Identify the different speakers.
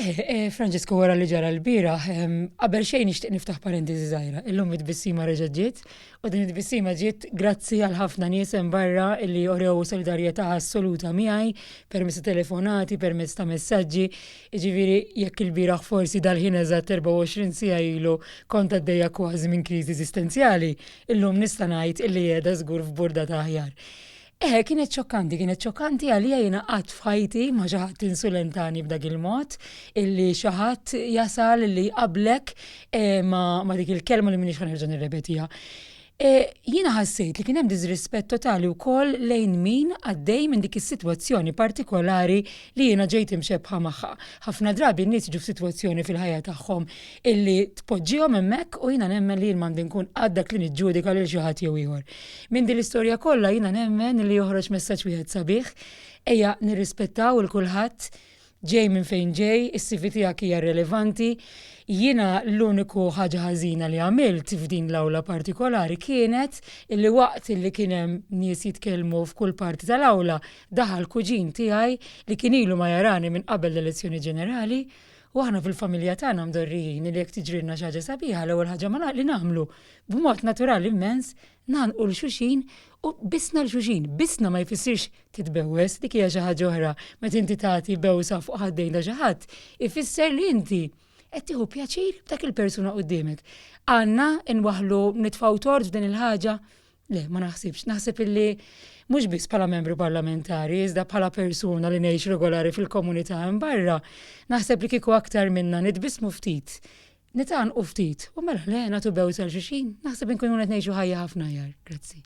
Speaker 1: Francesco, wara li ġara l-bira, qabel xejn nixtieq niftaħ parentesi żgħira. Illum id-tbissima reġa' ġiet u din id-tbissima ġiet grazzi għal ħafna nies hemm barra li orew solidarjetà assoluta miegħi permezz ta' telefonati, permezz ta' messaġġi. Jiġifieri jekk il-bieraħ forsi dal-ħin eżatt 24 siegħa ilu kont għaddejja kważi minn kriżi eżistenzjali, illum nista' ngħid illi qiegħda żgur f'burda ta' aħjar. Kienet ċokkanti għalija jiena qatt f'ħajti ma xi ħadd insulentani b'dak il-mod illi xi ħadd jasal illi qablek ma dik il-kelma li m'iniex ħanerġa' nirrepetiha. Jiena ħassejt li kien hemm diżrispett totali wkoll lejn min għaddej minn dik is-sitwazzjoni partikolari li jiena ġejt imxebħa magħha. Ħafna drabi n-nies jiġu f'sitwazzjoni fil-ħajja tagħhom illi tpoġġihom hemmhekk u jiena nemmen li m'għandi nkun għaddak li niġġudika lil xi ħadd jew ieħor. Minn din l-istorja kollha jiena nemmen li joħroġ messaġġ wieħed sabiħ, ejja nirrispettaw il kulħadd ġej minn fejn ġej, is-CV tiegħek hija rilevanti. Jiena l-uniku ħaġa ħażina li għamilt f'din l-awla partikolari kienet illi waqt illi kien hemm nies jitkellmu f'kull parti tal-awla daħal kuġin tiegħi li kien ilu ma jarani minn qabel l-elezzjoni ġenerali u aħna fil-familja tagħna mdorrijin li jekk tiġrilna xi ħaġa sabiħa l-ewwel ħaġa li nagħmlu b'mod naturali immens nagħnqu l-xulxin u bisna l-xulxin. Bisna ma jfissirx titbewwes, dik hija xi ħaġa oħra meta inti tagħti bewsa fuq ħaddejn ta' xi ħadd, ifisser li inti qed tieħu pjaċir b'dak il-persuna quddiemek. Għandna nwaħħlu nitfgħu tort f'din il-ħaġa? Le, ma naħsibx. Naħseb illi mhux biss bħala membru parlamentari, iżda bħala persuna li ngħix regolari fil-komunità hemm barra, naħseb li kieku aktar minna nitbissmu ftit, nitgħanqu ftit, u mela le nagħtu bewsa l xulxin, naħseb inkunu qed ngħixu ħajja ħafna aħjar. Grazzi.